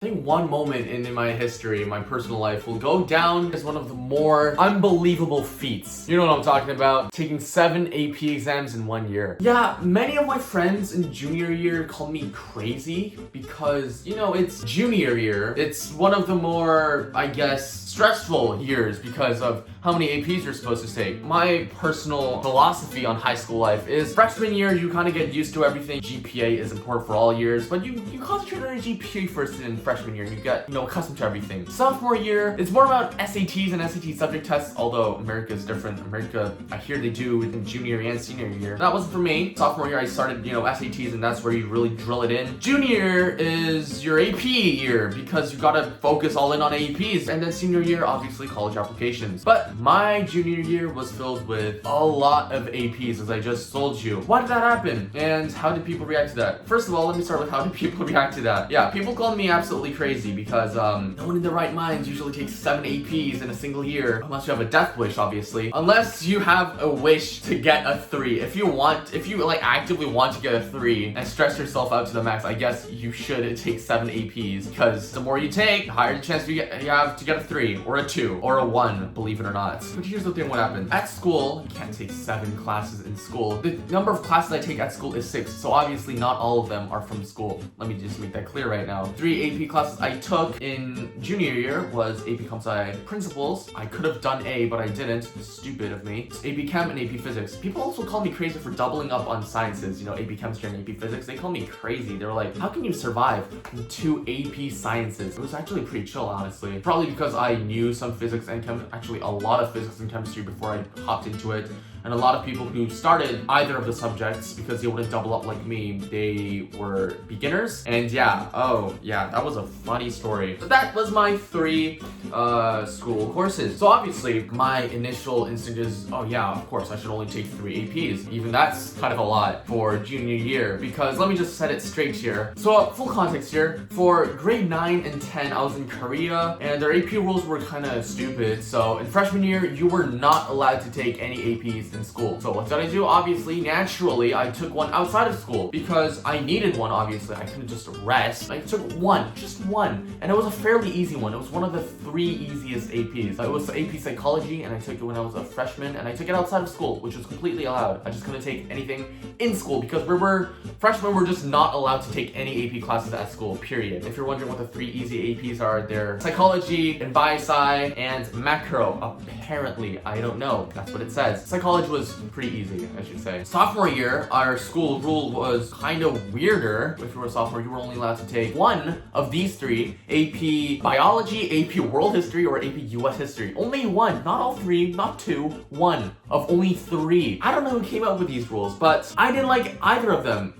I think one moment in my history, my personal life, will go down as one of the more unbelievable feats. You know what I'm talking about? Taking 7 AP exams in 1 year. Yeah, many of my friends in junior year call me crazy because, you know, it's junior year. It's one of the more, I guess, stressful years because of how many APs you're supposed to take. My personal philosophy on high school life is freshman year, you kind of get used to everything. GPA is important for all years, but you concentrate on your GPA first in freshman year and you get, accustomed to everything. Sophomore year, it's more about SATs and SAT subject tests, although America is different. America, I hear they do in junior and senior year. That wasn't for me. Sophomore year, I started, SATs, and that's where you really drill it in. Junior year is your AP year because you gotta focus all in on APs, and then senior year, obviously college applications. But my junior year was filled with a lot of APs, as I just told you. Why did that happen? And how did people react to that? First of all, let me start with how did people react to that. Yeah, people called me absolutely crazy because no one in their right minds usually takes 7 APs in a single year, unless you have a death wish, obviously. Unless you have a wish to get a 3. If you actively want to get a 3 and stress yourself out to the max, I guess you should take 7 APs because the more you take, the higher the chance you have to get a 3 or a 2 or a 1, believe it or not. But here's the thing, what happens. At school, you can't take 7 classes in school. The number of classes I take at school is 6, so obviously not all of them are from school. Let me just make that clear right now. 3 AP classes I took in junior year was AP Comp Sci Principles. I could have done A, but I didn't. Stupid of me. It's AP Chem and AP Physics. People also call me crazy for doubling up on sciences, AP Chemistry and AP Physics. They call me crazy. They're like, how can you survive in 2 AP sciences? It was actually pretty chill, honestly. Probably because I knew some physics and actually a lot of physics and chemistry before I hopped into it. And a lot of people who started either of the subjects because they wouldn't double up like me, they were beginners. And that was a funny story. But that was my 3 school courses. So obviously my initial instinct is, oh yeah, of course I should only take 3 APs. Even that's kind of a lot for junior year because let me just set it straight here. So full context here, for grade 9 and 10, I was in Korea and their AP rules were kind of stupid. So in freshman year, you were not allowed to take any APs in school. So what did I do? Obviously, naturally, I took one outside of school because I needed one, obviously. I couldn't just rest. I took one, just one. And it was a fairly easy one. It was one of the 3 easiest APs. It was AP Psychology, and I took it when I was a freshman, and I took it outside of school, which was completely allowed. I just couldn't take anything in school because freshmen were just not allowed to take any AP classes at school, period. If you're wondering what the 3 easy APs are, they're Psychology, and Bio-Sci, and Macro. Apparently, I don't know. That's what it says. Psychology was pretty easy, I should say. Sophomore year, our school rule was kind of weirder. If you were a sophomore, you were only allowed to take one of these 3, AP Biology, AP World History, or AP US History. Only one, not all 3, not 2, one of only 3. I don't know who came up with these rules, but I didn't like either of them.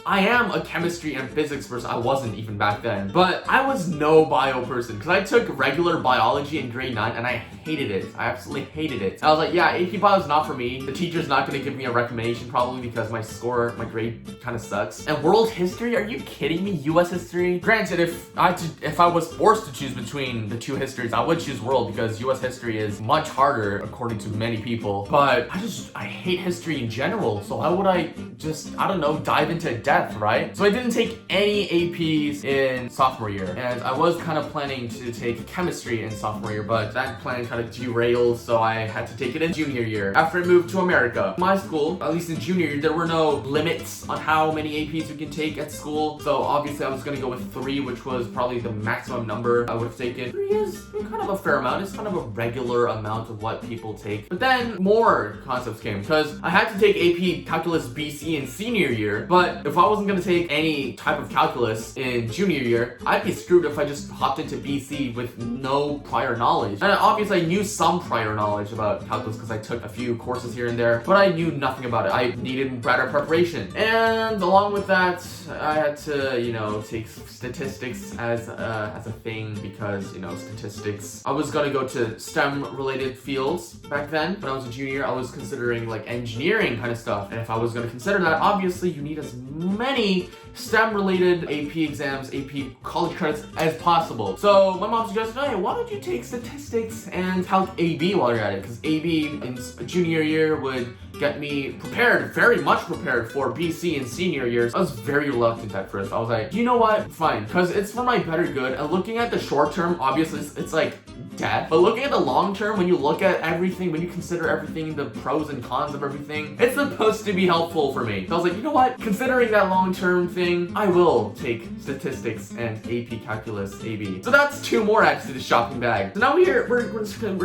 I am a chemistry and physics person. I wasn't even back then, but I was no bio person because I took regular biology in grade 9 and I hated it. I absolutely hated it. I was like, yeah, AP bio is not for me. The teacher's not going to give me a recommendation probably because my grade kind of sucks. And world history? Are you kidding me? US history? Granted, if I was forced to choose between the 2 histories, I would choose world because US history is much harder according to many people. But I hate history in general. So why would I just, I don't know, dive into death, right? So I didn't take any APs in sophomore year. And I was kind of planning to take chemistry in sophomore year, but that plan kind of derailed, so I had to take it in junior year. After I moved to America, my school, at least in junior year, there were no limits on how many APs you can take at school. So obviously I was gonna go with 3, which was probably the maximum number I would have taken. 3 is kind of a fair amount. It's kind of a regular amount of what people take. But then more concepts came because I had to take AP Calculus BC in senior year, but if I wasn't gonna take any type of calculus in junior year, I'd be screwed if I just hopped into BC with no prior knowledge. And obviously I knew some prior knowledge about calculus because I took a few courses here and there, but I knew nothing about it. I needed better preparation. And along with that, I had to, take statistics as a thing because, statistics. I was gonna go to STEM related fields back then. When I was a junior, I was considering like engineering kind of stuff. And if I was gonna consider that, obviously you need as many STEM related AP exams, AP college credits as possible. So my mom suggested, hey, why don't you take statistics and Calc AB while you're at it? Because AB in junior year would get me prepared, very much prepared for BC and senior years. I was very reluctant at first. I was like, you know what? Fine, because it's for my better good. And looking at the short term, obviously it's like death. But looking at the long term, when you look at everything, when you consider everything, the pros and cons of everything, it's supposed to be helpful for me. So I was like, you know what? Considering that long term thing, I will take statistics and AP Calculus AB. So that's 2 more adds to the shopping bag. So now we're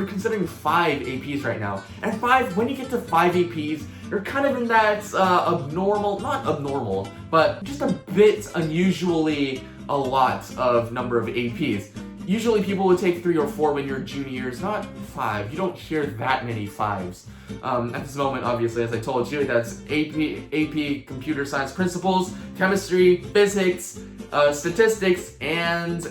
considering 5 APs right now. And 5, when you get to 5 APs, you're kind of in that not abnormal, but just a bit unusually a lot of number of APs. Usually people would take 3 or 4 when you're juniors, not 5. You don't hear that many 5s. At this moment, obviously, as I told you, that's AP Computer Science Principles, Chemistry, Physics, Statistics, and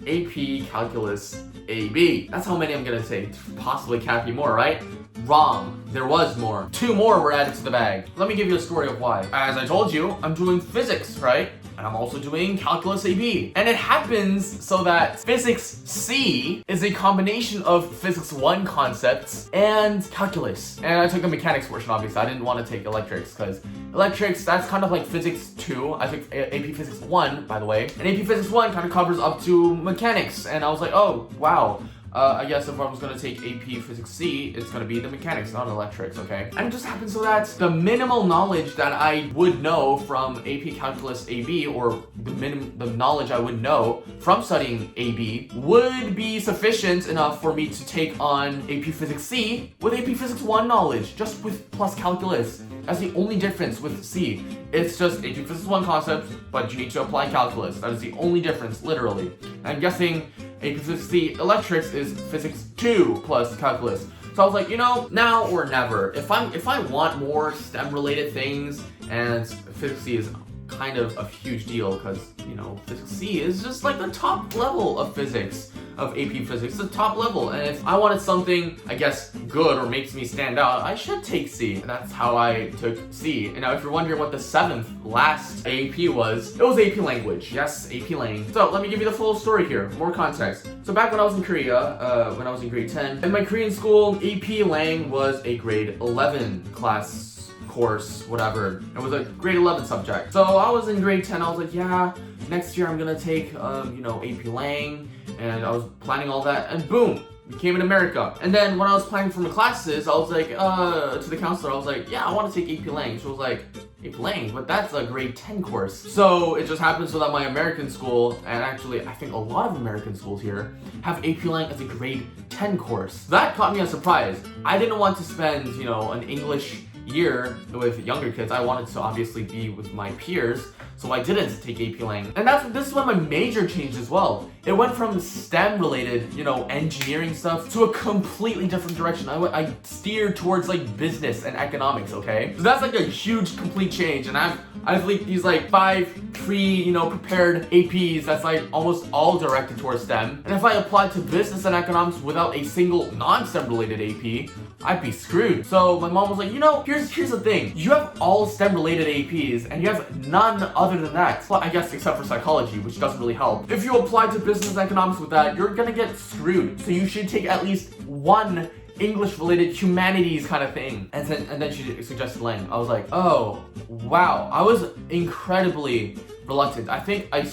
AP Calculus AB. That's how many I'm gonna take. Possibly can't be more, right? Wrong. There was more. 2 more were added to the bag. Let me give you a story of why. As I told you, I'm doing physics, right? And I'm also doing Calculus AB. And it happens so that Physics C is a combination of Physics 1 concepts and Calculus. And I took the mechanics portion, obviously. I didn't want to take electrics, because electrics, that's kind of like Physics 2. I took AP Physics 1, by the way. And AP Physics 1 kind of covers up to mechanics. And I was like, oh, wow. I guess if I was gonna take AP Physics C, it's gonna be the mechanics, not electrics, okay? And it just happens so that the minimal knowledge that I would know from AP Calculus AB, or the knowledge I would know from studying AB, would be sufficient enough for me to take on AP Physics C with AP Physics 1 knowledge, just with plus calculus. That's the only difference with C. It's just AP Physics 1 concepts, but you need to apply calculus. That is the only difference, literally. I'm guessing AP Physics C electrics is Physics 2 plus calculus. So I was like, you know, now or never. If I want more STEM related things, and Physics C is kind of a huge deal, because, you know, Physics C is just like the top level of physics, of AP Physics, the top level. And if I wanted something, I guess, good or makes me stand out, I should take C. And that's how I took C. And now if you're wondering what the 7th last AP was, it was AP Language. Yes, AP Lang. So let me give you the full story here, more context. So back when I was in Korea, when I was in grade 10, in my Korean school, AP Lang was a grade 11 class course, whatever. It was a grade 11 subject. So I was in grade 10, I was like, yeah, next year I'm gonna take, AP Lang, and I was planning all that, and boom, became in America. And then when I was planning for my classes, I was like, to the counselor, I was like, yeah, I want to take AP Lang. She was like, AP Lang, but that's a grade 10 course. So it just happens so that my American school, and actually I think a lot of American schools here, have AP Lang as a grade 10 course. That caught me a surprise. I didn't want to spend, an English year with younger kids. I wanted to obviously be with my peers, so I didn't take AP Lang. And this is when my major changed as well. It went from STEM related, engineering stuff, to a completely different direction. I steered towards like business and economics, okay? So that's like a huge complete change, and I've like these like 5 prepared APs that's like almost all directed towards STEM. And if I applied to business and economics without a single non-STEM related AP, I'd be screwed. So my mom was like, here's the thing. You have all STEM related APs and you have none other than that. Well, I guess except for psychology, which doesn't really help. If you apply to business and economics with that, you're gonna get screwed. So you should take at least one English related humanities kind of thing. And then she suggested Lang. I was like, oh, wow. I was incredibly reluctant. I think I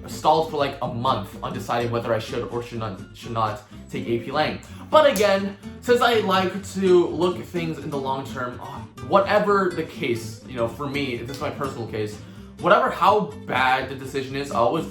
stalled for like a month on deciding whether I should or should not take AP Lang. But again, since I like to look at things in the long term, whatever the case, for me, if this is my personal case, whatever how bad the decision is, I always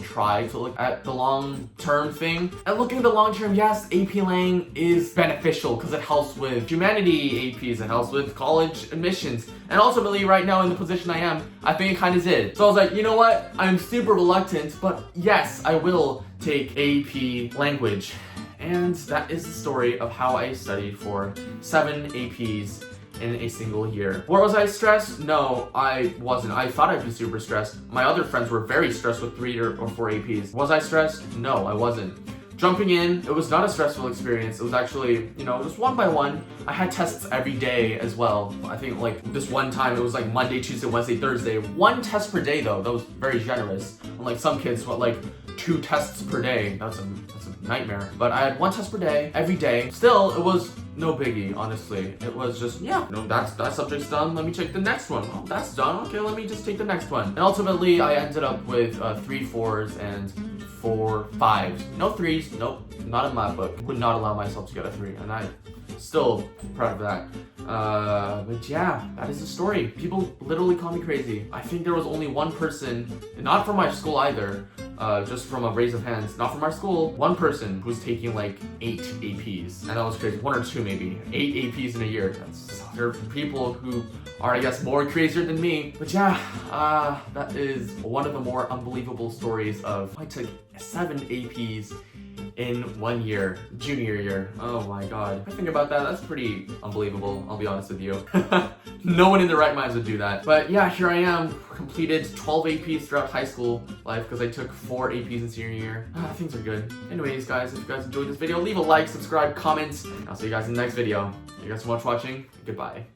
try to look at the long-term thing. And looking at the long-term, yes, AP Lang is beneficial because it helps with humanity APs, it helps with college admissions. And ultimately, right now in the position I am, I think it kind of did. So I was like, you know what? I'm super reluctant, but yes, I will take AP Language. And that is the story of how I studied for 7 APs in a single year. Was I stressed? No, I wasn't. I thought I'd be super stressed. My other friends were very stressed with 3 or 4 APs. Was I stressed? No, I wasn't. Jumping in, it was not a stressful experience. It was actually, just one by one. I had tests every day as well. I think like this one time it was like Monday, Tuesday, Wednesday, Thursday. 1 test per day though. That was very generous. Unlike some kids, like 2 tests per day. That's a nightmare. But I had 1 test per day, every day. Still, it was no biggie, honestly. It was just, yeah, that subject's done. Let me check the next one. Oh, that's done. Okay, let me just take the next one. And ultimately, I ended up with 3 4s and 4 5s. No 3s. Nope, not in my book. Would not allow myself to get a 3, and I'm still proud of that. But yeah, that is the story. People literally call me crazy. I think there was only one person, not from my school either, just from a raise of hands, not from our school, one person who's taking like 8 APs. And that was crazy. 1 or 2 maybe. 8 APs in a year. There are people who are, I guess, more crazier than me. But yeah, that is one of the more unbelievable stories of I took 7 APs in 1 year, junior year. Oh my god. If I think about that, that's pretty unbelievable, I'll be honest with you. No one in their right minds would do that. But yeah, here I am, completed 12 APs throughout high school life because I took 4 APs in senior year. Things are good. Anyways, guys, if you guys enjoyed this video, leave a like, subscribe, comment. I'll see you guys in the next video. Thank you guys so much for watching. Goodbye.